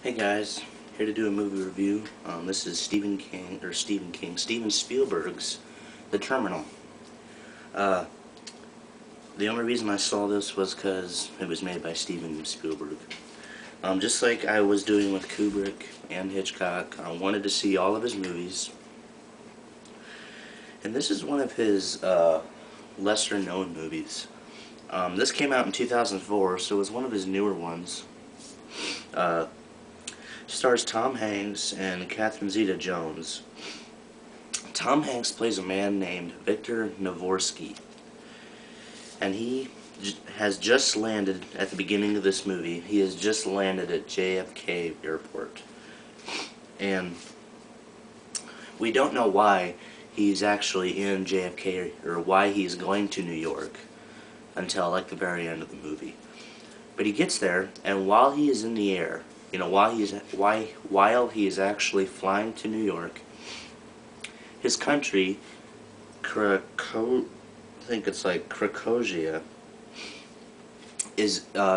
Hey guys, here to do a movie review. This is Steven Spielberg's The Terminal. The only reason I saw this was because it was made by Steven Spielberg. Just like I was doing with Kubrick and Hitchcock, I wanted to see all of his movies. And this is one of his lesser known movies. This came out in 2004, so it was one of his newer ones. Stars Tom Hanks and Catherine Zeta-Jones. Tom Hanks plays a man named Victor Navorsky, and he has just landed at the beginning of this movie. He has just landed at JFK Airport, and we don't know why he's actually in JFK or why he's going to New York until like the very end of the movie. But he gets there, and while he is in the air, while he is actually flying to New York, his country, I think it's like Krakosia,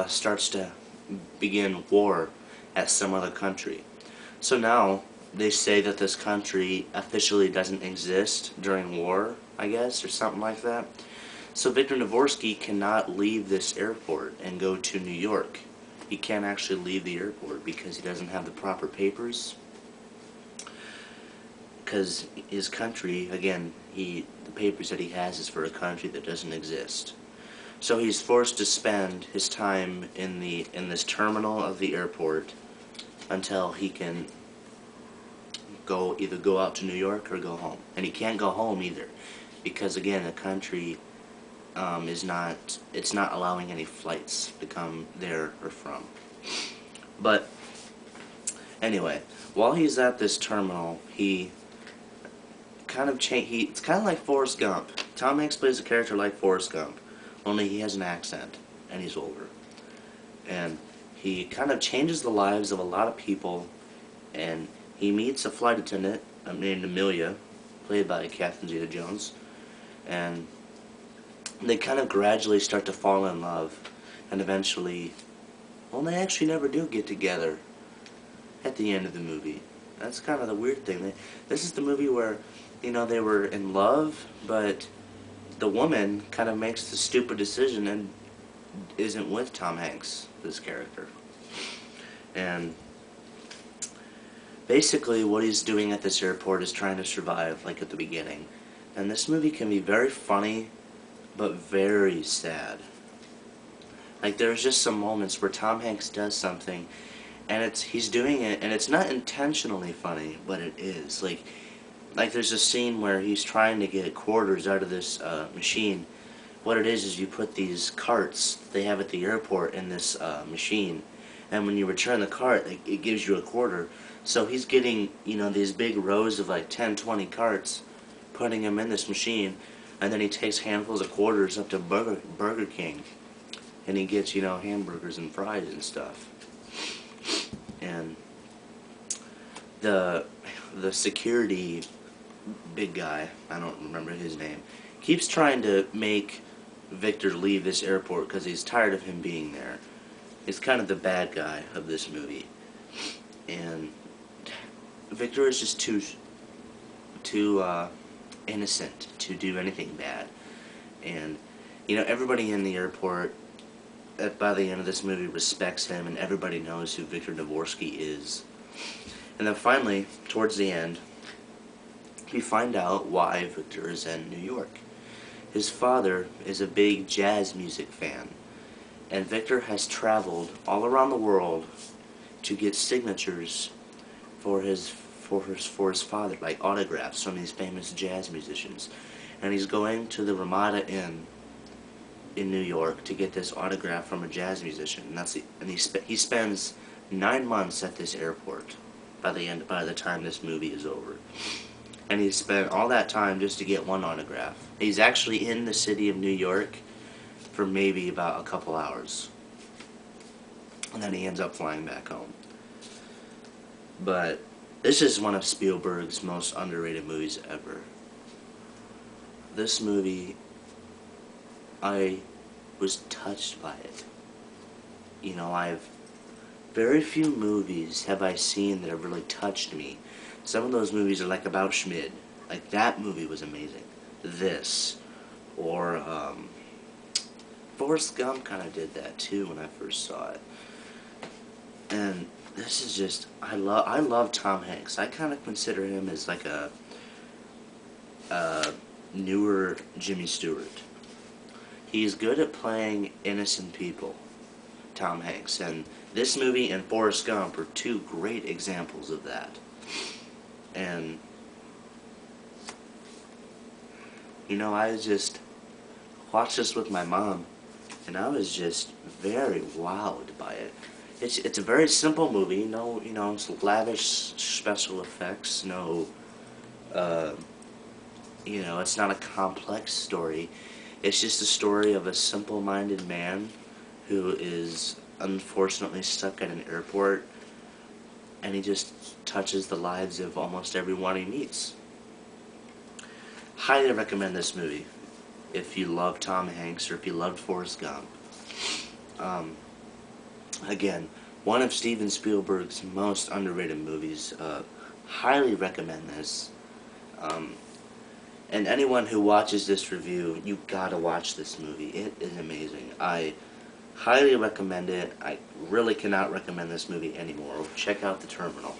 starts to begin war at some other country. So now they say that this country officially doesn't exist during war, I guess, or something like that. So Victor Navorsky cannot leave this airport and go to New York. He can't actually leave the airport because he doesn't have the proper papers. Because his country, again, the papers that he has is for a country that doesn't exist. So he's forced to spend his time in this terminal of the airport until he can either go out to New York or go home. And he can't go home either, because again, the country it's not allowing any flights to come there or from. But anyway, while he's at this terminal, it's kind of like Forrest Gump. Tom Hanks plays a character like Forrest Gump, only he has an accent and he's older. And he kind of changes the lives of a lot of people, and he meets a flight attendant named Amelia, played by Catherine Zeta-Jones, and they kind of gradually start to fall in love, and eventually, well, they actually never do get together at the end of the movie. That's kind of the weird thing. This is the movie where, they were in love, but the woman kind of makes the stupid decision and isn't with Tom Hanks, this character. And basically what he's doing at this airport is trying to survive, like at the beginning. And this movie can be very funny, but very sad. Like, there's just some moments where Tom Hanks does something, and he's doing it, and it's not intentionally funny, but it is. Like there's a scene where he's trying to get quarters out of this machine. What it is you put these carts they have at the airport in this machine, and when you return the cart, it gives you a quarter. So he's getting, these big rows of like 10, 20 carts, putting them in this machine, and then he takes handfuls of quarters up to Burger King, and he gets, hamburgers and fries and stuff. And the security big guy, I don't remember his name, keeps trying to make Victor leave this airport because he's tired of him being there. He's kind of the bad guy of this movie. And Victor is just too innocent to do anything bad. And everybody in the airport by the end of this movie respects him, and everybody knows who Victor Navorsky is. And then finally, towards the end, we find out why Victor is in New York. His father is a big jazz music fan, and Victor has traveled all around the world to get signatures for his father, like autographs from these famous jazz musicians. And he's going to the Ramada Inn in New York to get this autograph from a jazz musician. And he spends 9 months at this airport by the time this movie is over. And he spent all that time just to get one autograph. He's actually in the city of New York for maybe about a couple hours, and then he ends up flying back home. But this is one of Spielberg's most underrated movies ever. This movie, I was touched by it. I've very few movies have I seen that have really touched me. Some of those movies are like About Schmid. Like, that movie was amazing. This. Or, Forrest Gump kind of did that too when I first saw it. And this is just, I love Tom Hanks. I kind of consider him as like a newer Jimmy Stewart. He's good at playing innocent people, Tom Hanks, and this movie and Forrest Gump are two great examples of that. And you know, I just watched this with my mom, and I was just very wowed by it. It's a very simple movie. No, you know, it's lavish special effects. No, you know, it's not a complex story. It's just a story of a simple-minded man who is unfortunately stuck at an airport, and he just touches the lives of almost everyone he meets. Highly recommend this movie if you love Tom Hanks or if you loved Forrest Gump. Again, one of Steven Spielberg's most underrated movies. Highly recommend this. And anyone who watches this review, you gotta watch this movie. It is amazing. I highly recommend it. I really cannot recommend this movie anymore. Check out The Terminal.